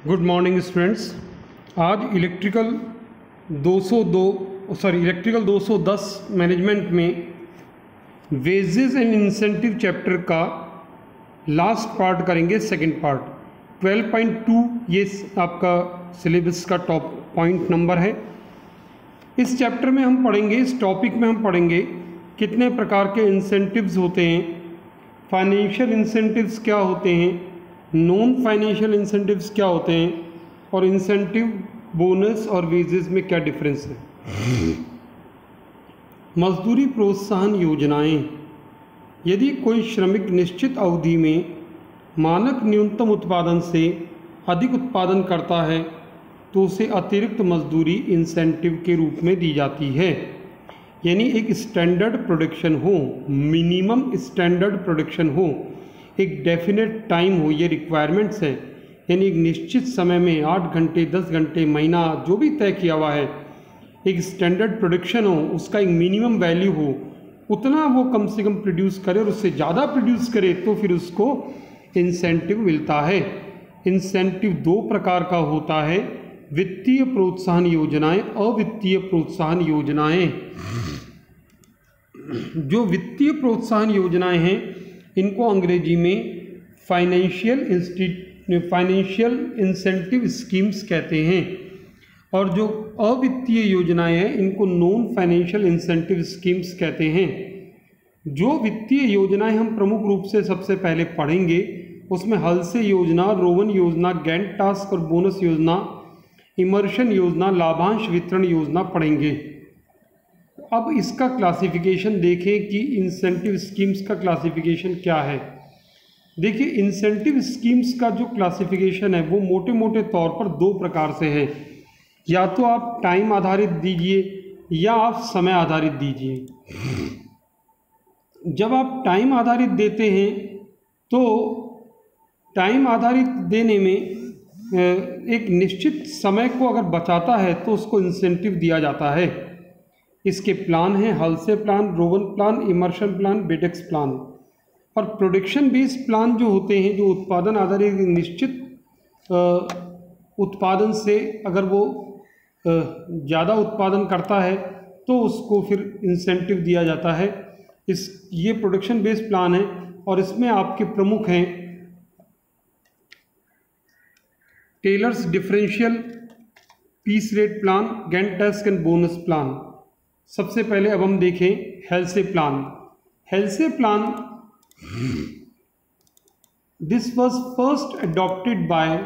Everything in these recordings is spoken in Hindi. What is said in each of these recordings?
Good morning students. आज इलेक्ट्रिकल 210 मैनेजमेंट में वेजेस एंड इंसेंटिव चैप्टर का लास्ट पार्ट करेंगे। सेकंड पार्ट 12.2 ये आपका सिलेबस का टॉप पॉइंट नंबर है। इस चैप्टर में हम पढ़ेंगे, इस टॉपिक में हम पढ़ेंगे कितने प्रकार के इंसेंटिव्स होते हैं, फाइनेंशियल इंसेंटिव्स क्या होते हैं, नॉन फाइनेंशियल इंसेंटिव्स क्या होते हैं और इंसेंटिव बोनस और वेजेस में क्या डिफरेंस है। मजदूरी प्रोत्साहन योजनाएं। यदि कोई श्रमिक निश्चित अवधि में मानक न्यूनतम उत्पादन से अधिक उत्पादन करता है तो उसे अतिरिक्त मजदूरी इंसेंटिव के रूप में दी जाती है। यानी एक स्टैंडर्ड प्रोडक्शन हो, मिनिमम स्टैंडर्ड प्रोडक्शन हो, एक डेफिनेट टाइम हो, ये रिक्वायरमेंट्स हैं। यानी एक निश्चित समय में 8 घंटे 10 घंटे महीना जो भी तय किया हुआ है, एक स्टैंडर्ड प्रोडक्शन हो, उसका एक मिनिमम वैल्यू हो, उतना वो कम से कम प्रोड्यूस करे और उससे ज़्यादा प्रोड्यूस करे तो फिर उसको इंसेंटिव मिलता है। इंसेंटिव 2 प्रकार का होता है, वित्तीय प्रोत्साहन योजनाएं, अवित्तीय प्रोत्साहन योजनाएं। जो वित्तीय प्रोत्साहन योजनाएं हैं इनको अंग्रेजी में फाइनेंशियल इंसेंटिव स्कीम्स कहते हैं और जो अवित्तीय योजनाएं हैं इनको नॉन फाइनेंशियल इंसेंटिव स्कीम्स कहते हैं। जो वित्तीय योजनाएं हम प्रमुख रूप से सबसे पहले पढ़ेंगे उसमें हल्से योजना, रोवन योजना, गैंट टास्क और बोनस योजना, इमर्शन योजना, लाभांश वितरण योजना पढ़ेंगे। अब इसका क्लासिफिकेशन देखें कि इंसेंटिव स्कीम्स का क्लासिफिकेशन क्या है। देखिए, इंसेंटिव स्कीम्स का जो क्लासिफिकेशन है वो मोटे मोटे तौर पर 2 प्रकार से है। या तो आप टाइम आधारित दीजिए या आप समय आधारित दीजिए। जब आप टाइम आधारित देते हैं तो टाइम आधारित देने में एक निश्चित समय को अगर बचाता है तो उसको इंसेंटिव दिया जाता है। इसके प्लान हैं Halsey plan, Rowan plan, immersion plan, Betex plan. और प्रोडक्शन बेस्ड प्लान जो होते हैं, जो उत्पादन आधारित निश्चित उत्पादन से अगर वो ज़्यादा उत्पादन करता है तो उसको फिर इंसेंटिव दिया जाता है। ये प्रोडक्शन बेस्ड प्लान है और इसमें आपके प्रमुख हैं Taylor's differential piece rate plan, Gantt task and bonus plan. सबसे पहले अब हम देखें Halsey plan. Halsey plan this was first adopted by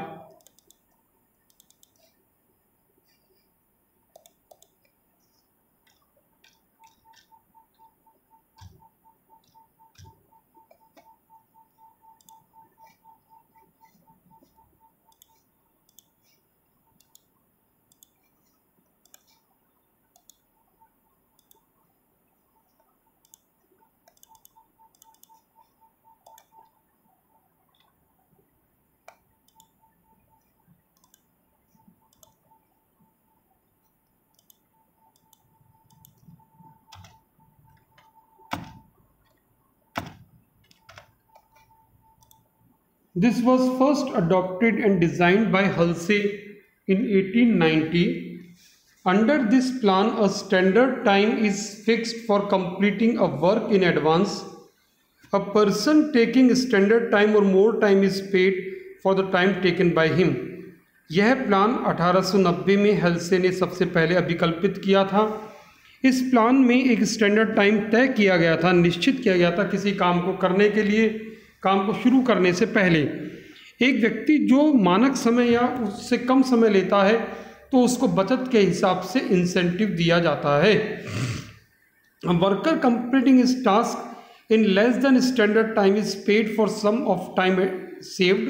This was first adopted and designed by Halsey in 1890. Under this plan, a standard time is fixed for completing a work in advance. A person taking standard time or more time is paid for the time taken by him. यह प्लान 1890 में हेल्से ने सबसे पहले अभिकल्पित किया था। इस प्लान में एक स्टैंडर्ड टाइम तय किया गया था, निश्चित किया गया था किसी काम को करने के लिए, काम को शुरू करने से पहले। एक व्यक्ति जो मानक समय या उससे कम समय लेता है तो उसको बचत के हिसाब से इंसेंटिव दिया जाता है। Worker completing his task in less than standard time is paid for some of time saved.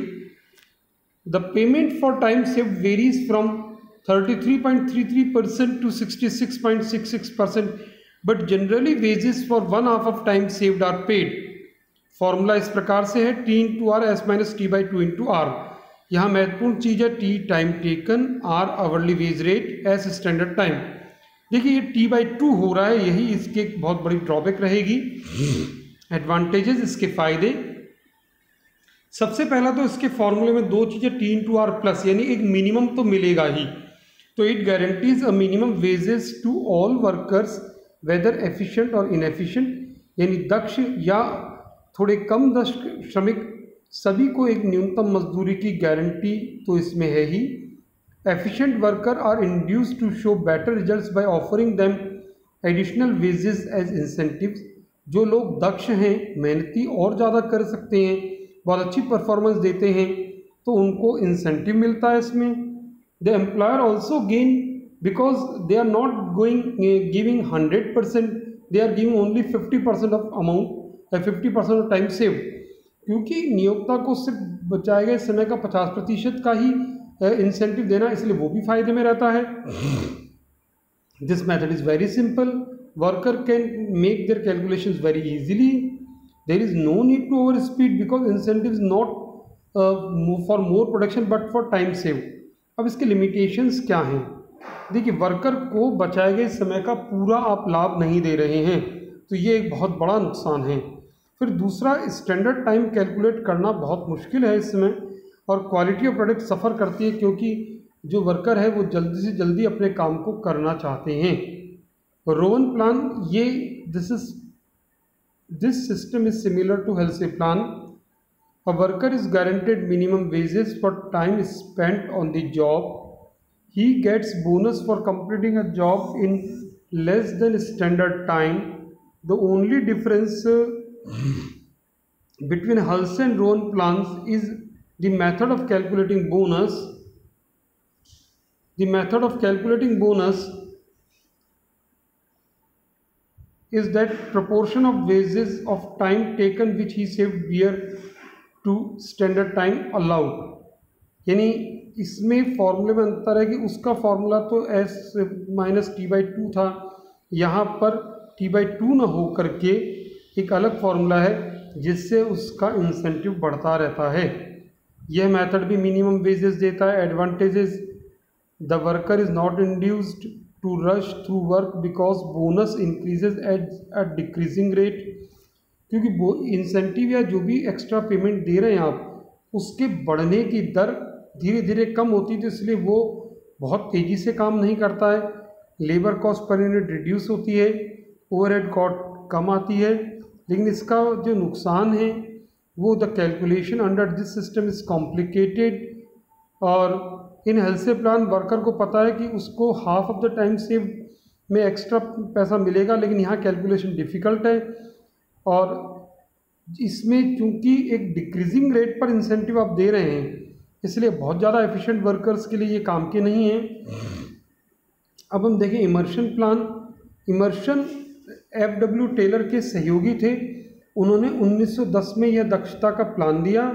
The payment for time saved varies from 33.33% to 66.66%, but generally wages for 1/2 of time saved are paid. Formula इस प्रकार से है T into R S minus T by 2 into R. यहाँ महत्वपूर्ण चीज़ है T time taken, R hourly wage rate, S standard time. देखिए ये T/2 हो रहा है, यही इसकी एक बहुत बड़ी ड्रॉबैक रहेगी। एडवांटेजेस, इसके फायदे, सबसे पहला तो इसके फॉर्मूले में दो चीज़ें, T/R+, यानी एक मिनिमम तो मिलेगा ही। तो it guarantees a minimum wages to all workers whether efficient और इनएफिशिएंट, यानी दक्ष या थोड़े कम दक्ष श्रमिक सभी को एक न्यूनतम मजदूरी की गारंटी तो इसमें है ही। Efficient worker are induced to show better results by offering them additional wages as incentives. जो लोग दक्ष हैं, मेहनती और ज़्यादा कर सकते हैं, बहुत अच्छी परफॉर्मेंस देते हैं, तो उनको इंसेंटिव मिलता है इसमें। The employer also gain because they are not giving 100%, they are giving only 50% of amount, 50% of time save, क्योंकि नियोक्ता को सिर्फ बचाए गए समय का 50% का ही इंसेंटिव देना, इसलिए वो भी फायदे में रहता है। This method is very simple, worker can make their calculations very easily, there is no need to over speed because incentive is not for more production but for time save. अब इसके लिमिटेशंस क्या हैं? देखिए, वर्कर को बचाए गए समय का पूरा आप लाभ नहीं दे रहे हैं, तो ये एक बहुत बड़ा नुकसान है। फिर दूसरा, स्टैंडर्ड टाइम कैलकुलेट करना बहुत मुश्किल है इसमें, और क्वालिटी ऑफ प्रोडक्ट सफ़र करती है, क्योंकि जो वर्कर है वो जल्दी से जल्दी अपने काम को करना चाहते हैं। रोवन प्लान, ये this system is similar to Halsey plan. A worker is guaranteed minimum wages for time spent on the job, he gets bonus for completing a job in less than standard time. The only difference between Halse and Rowan plans is the method of calculating bonus. The method of calculating bonus is that proportion of wages of time taken which he saved year to standard time allowed. यानी इसमें फॉर्मूले में अंतर है कि उसका फॉर्मूला तो S-T/2 था, यहाँ पर T/2 न हो करके एक अलग फार्मूला है जिससे उसका इंसेंटिव बढ़ता रहता है। यह मेथड भी मिनिमम वेजेस देता है। Advantages, the worker is not induced to rush through work because bonus increases at a decreasing rate, क्योंकि वो इंसेंटिव या जो भी एक्स्ट्रा पेमेंट दे रहे हैं आप, उसके बढ़ने की दर धीरे धीरे कम होती है, तो इसलिए वो बहुत तेज़ी से काम नहीं करता है। Labour cost per unit reduce होती है, ओवरहेड कॉस्ट कम आती है। लेकिन इसका जो नुकसान है वो the calculation under this system is complicated, और इन हेल्से प्लान वर्कर को पता है कि उसको half of the time save में एक्स्ट्रा पैसा मिलेगा, लेकिन यहाँ कैलकुलेशन डिफ़िकल्ट है। और इसमें चूँकि एक डिक्रीजिंग रेट पर इंसेंटिव आप दे रहे हैं, इसलिए बहुत ज़्यादा एफिशिएंट वर्कर्स के लिए ये काम के नहीं है। अब हम देखें immersion plan. Immersion F.W. Taylor के सहयोगी थे। उन्होंने 1910 में यह दक्षता का प्लान दिया।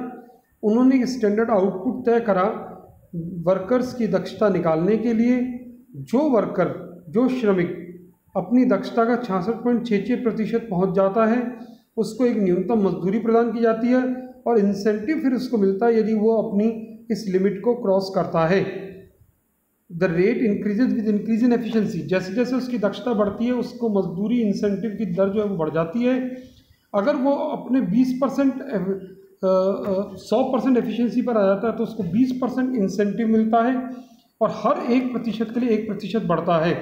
उन्होंने स्टैंडर्ड आउटपुट तय करा वर्कर्स की दक्षता निकालने के लिए। जो श्रमिक अपनी दक्षता का 66.66% पहुँच जाता है, उसको एक न्यूनतम मजदूरी प्रदान की जाती है, और इंसेंटिव फिर उसको मिलता है यदि वो अपनी इस लिमिट को क्रॉस करता है। The rate increases with increase in efficiency, जैसे जैसे उसकी दक्षता बढ़ती है उसको मजदूरी इंसेंटिव की दर जो है वो बढ़ जाती है। अगर वो अपने 20% 100% एफिशिएंसी पर आ जाता है तो उसको 20% इंसेंटिव मिलता है, और हर 1% के लिए 1% बढ़ता है।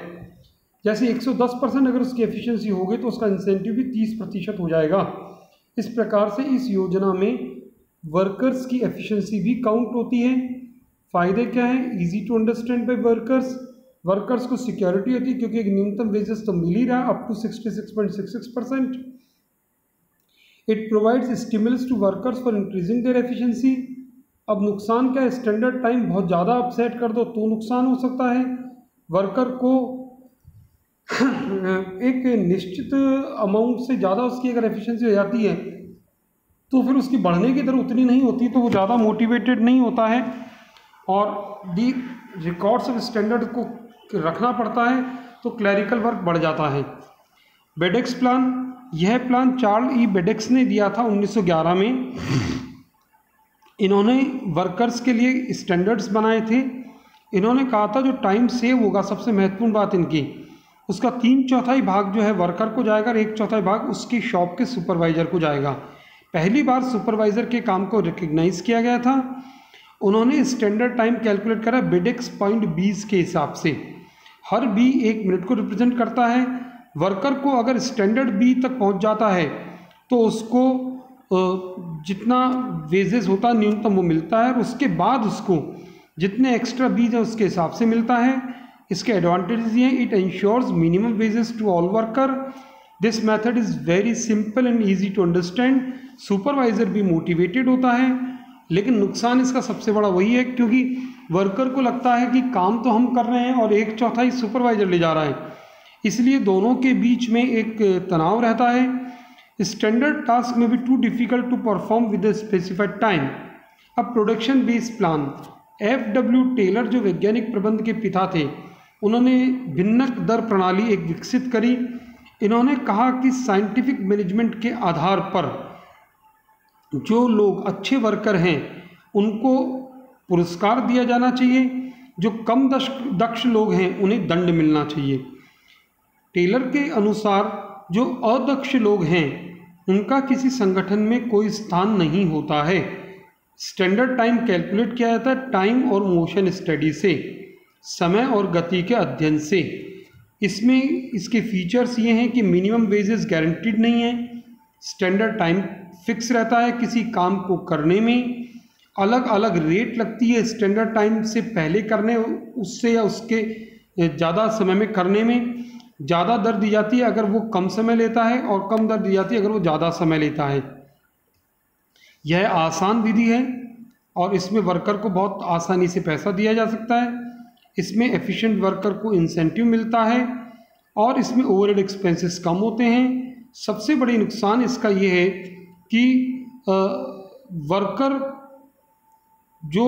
जैसे 110% अगर उसकी एफिशिएंसी हो गई तो उसका इंसेंटिव भी 30% हो जाएगा। इस प्रकार से इस योजना में वर्कर्स की एफिशिएंसी भी काउंट होती है। फ़ायदे क्या हैं? Easy to understand by workers को सिक्योरिटी होती है, क्योंकि एक न्यूनतम वेजेस तो मिल ही रहा up to 66.66%। It provides stimulus to workers for increasing their efficiency. अब नुकसान क्या है? स्टैंडर्ड टाइम बहुत ज़्यादा आप सेट कर दो तो नुकसान हो सकता है। वर्कर को एक निश्चित अमाउंट से ज़्यादा उसकी अगर एफिशिएंसी हो जाती है तो फिर उसकी बढ़ने की दर उतनी नहीं होती, तो वो ज़्यादा मोटिवेटेड नहीं होता है, और दी रिकॉर्ड्स ऑफ स्टैंडर्ड को रखना पड़ता है, तो क्लैरिकल वर्क बढ़ जाता है। बेडेक्स प्लान, यह प्लान चार्ल्स ई बेडेक्स ने दिया था 1911 में। इन्होंने वर्कर्स के लिए स्टैंडर्ड्स बनाए थे। इन्होंने कहा था जो टाइम सेव होगा, सबसे महत्वपूर्ण बात इनकी, उसका 3/4 भाग जो है वर्कर को जाएगा और 1/4 भाग उसकी शॉप के सुपरवाइजर को जाएगा। पहली बार सुपरवाइज़र के काम को रिकग्नाइज किया गया था। उन्होंने स्टैंडर्ड टाइम कैलकुलेट करा बिडेक्स पॉइंट बीस के हिसाब से। हर बी 1 मिनट को रिप्रेजेंट करता है। वर्कर को अगर स्टैंडर्ड बी तक पहुंच जाता है तो उसको जितना वेजेस होता है न्यूनतम वो मिलता है, और उसके बाद उसको जितने एक्स्ट्रा बीज है उसके हिसाब से मिलता है। इसके एडवांटेजेस ये हैं, it insures minimum wages to all worker. This method is very simple and easy to understand. Supervisor भी मोटिवेटेड होता है, लेकिन नुकसान इसका सबसे बड़ा वही है क्योंकि वर्कर को लगता है कि काम तो हम कर रहे हैं और 1/4 सुपरवाइज़र ले जा रहा है, इसलिए दोनों के बीच में एक तनाव रहता है। स्टैंडर्ड टास्क में भी too difficult to perform with the specified time. अब production based plan, FW Taylor जो वैज्ञानिक प्रबंध के पिता थे, उन्होंने भिन्नक दर प्रणाली एक विकसित करी। इन्होंने कहा कि साइंटिफिक मैनेजमेंट के आधार पर जो लोग अच्छे वर्कर हैं उनको पुरस्कार दिया जाना चाहिए, जो कम दक्ष लोग हैं उन्हें दंड मिलना चाहिए। टेलर के अनुसार जो अदक्ष लोग हैं उनका किसी संगठन में कोई स्थान नहीं होता है। स्टैंडर्ड टाइम कैलकुलेट किया जाता है टाइम और मोशन स्टडी से, समय और गति के अध्ययन से। इसमें इसके फीचर्स ये हैं कि मिनिमम वेजेस गारंटीड नहीं है, स्टैंडर्ड टाइम फिक्स रहता है, किसी काम को करने में अलग अलग रेट लगती है, स्टैंडर्ड टाइम से पहले करने उससे या उसके ज़्यादा समय में करने में ज़्यादा दर दी जाती है अगर वो कम समय लेता है, और कम दर दी जाती है अगर वो ज़्यादा समय लेता है। यह आसान विधि है और इसमें वर्कर को बहुत आसानी से पैसा दिया जा सकता है। इसमें एफिशिएंट वर्कर को इंसेंटिव मिलता है और इसमें ओवरहेड एक्सपेंसेस कम होते हैं। सबसे बड़ी नुकसान इसका ये है कि वर्कर जो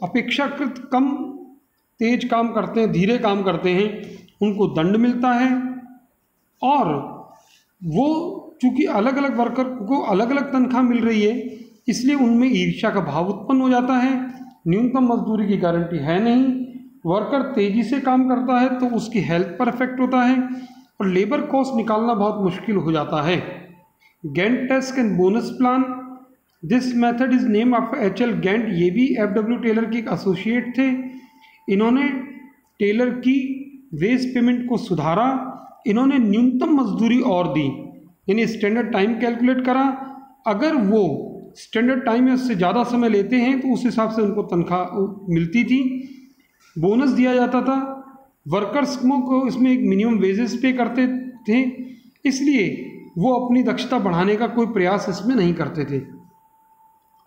अपेक्षाकृत कम तेज काम करते हैं, धीरे काम करते हैं, उनको दंड मिलता है, और वो चूँकि अलग अलग वर्कर को अलग अलग तनख्वाह मिल रही है इसलिए उनमें ईर्ष्या का भाव उत्पन्न हो जाता है। न्यूनतम मजदूरी की गारंटी है नहीं, वर्कर तेज़ी से काम करता है तो उसकी हेल्थ पर इफेक्ट होता है, और लेबर कॉस्ट निकालना बहुत मुश्किल हो जाता है। Gantt task and bonus plan, this method is name after HL Gantt. ये भी FW टेलर के एक एसोसिएट थे। इन्होंने टेलर की वेज पेमेंट को सुधारा। इन्होंने न्यूनतम मजदूरी और दी, यानी स्टैंडर्ड टाइम कैलकुलेट करा। अगर वो स्टैंडर्ड टाइम में उससे ज़्यादा समय लेते हैं तो उस हिसाब से उनको तनख्वाह मिलती थी, बोनस दिया जाता था। वर्कर्स को इसमें एक मिनिमम वेजेस पे करते थे, इसलिए वो अपनी दक्षता बढ़ाने का कोई प्रयास इसमें नहीं करते थे।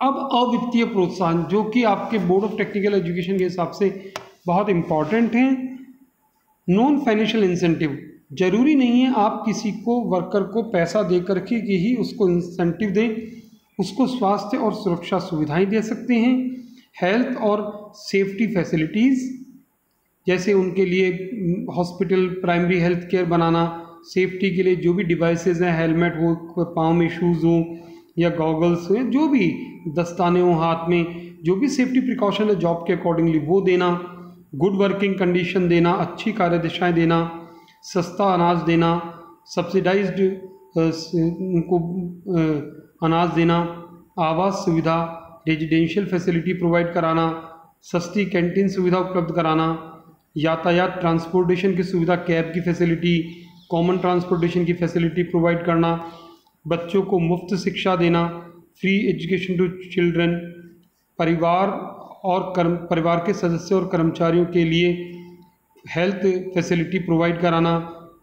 अब अवित्तीय प्रोत्साहन, जो कि आपके बोर्ड ऑफ टेक्निकल एजुकेशन के हिसाब से बहुत इम्पॉर्टेंट हैं। नॉन फाइनेंशियल इंसेंटिव, जरूरी नहीं है आप किसी को वर्कर को पैसा दे करके ही उसको इंसेंटिव दें, उसको स्वास्थ्य और सुरक्षा सुविधाएं दे सकते हैं। हेल्थ और सेफ्टी फैसिलिटीज़, जैसे उनके लिए हॉस्पिटल, प्राइमरी हेल्थ केयर बनाना, सेफ्टी के लिए जो भी डिवाइसेस हैं, हेलमेट हो, पाँव में शूज़ हो या गॉगल्स हो, जो भी दस्ताने हो हाथ में, जो भी सेफ्टी प्रिकॉशन है जॉब के अकॉर्डिंगली वो देना। गुड वर्किंग कंडीशन देना, अच्छी कार्यदिशाएँ देना, सस्ता अनाज देना, सब्सिडाइज्ड उनको अनाज देना, आवास सुविधा, रेजिडेंशियल फैसिलिटी प्रोवाइड कराना, सस्ती कैंटीन सुविधा उपलब्ध कराना, यातायात ट्रांसपोर्टेशन की सुविधा, कैब की फैसिलिटी, कॉमन ट्रांसपोर्टेशन की फैसिलिटी प्रोवाइड करना, बच्चों को मुफ्त शिक्षा देना, फ्री एजुकेशन टू चिल्ड्रन, परिवार और परिवार के सदस्यों और कर्मचारियों के लिए हेल्थ फैसिलिटी प्रोवाइड कराना,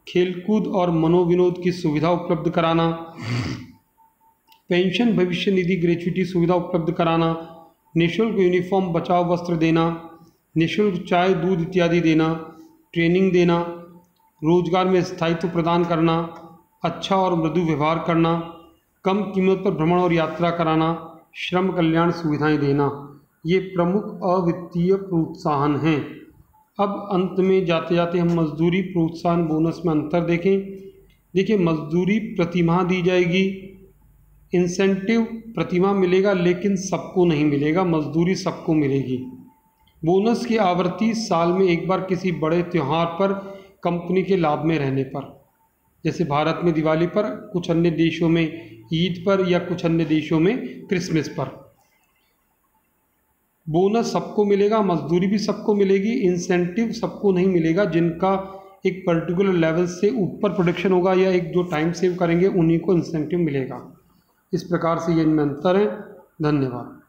खेलकूद और मनोविनोद की सुविधा उपलब्ध कराना, पेंशन भविष्य निधि ग्रेच्युटी सुविधा उपलब्ध कराना, निःशुल्क यूनिफॉर्म बचाव वस्त्र देना, निःशुल्क चाय दूध इत्यादि देना, ट्रेनिंग देना, रोजगार में स्थायित्व प्रदान करना, अच्छा और मृदु व्यवहार करना, कम कीमत पर भ्रमण और यात्रा कराना, श्रम कल्याण सुविधाएं देना, ये प्रमुख अवित्तीय प्रोत्साहन हैं। अब अंत में जाते जाते हम मजदूरी प्रोत्साहन बोनस में अंतर देखें। देखिए, मजदूरी प्रतिमाह दी जाएगी, इंसेंटिव प्रतिमाह मिलेगा लेकिन सबको नहीं मिलेगा, मजदूरी सबको मिलेगी। बोनस की आवृत्ति साल में एक बार किसी बड़े त्यौहार पर कंपनी के लाभ में रहने पर। जैसे भारत में दिवाली पर, कुछ अन्य देशों में ईद पर, या कुछ अन्य देशों में क्रिसमस पर। बोनस सबको मिलेगा, मजदूरी भी सबको मिलेगी, इंसेंटिव सबको नहीं मिलेगा। जिनका एक पर्टिकुलर लेवल से ऊपर प्रोडक्शन होगा या एक जो टाइम सेव करेंगे उन्हीं को इंसेंटिव मिलेगा। इस प्रकार से ये इनमें अंतर है। धन्यवाद।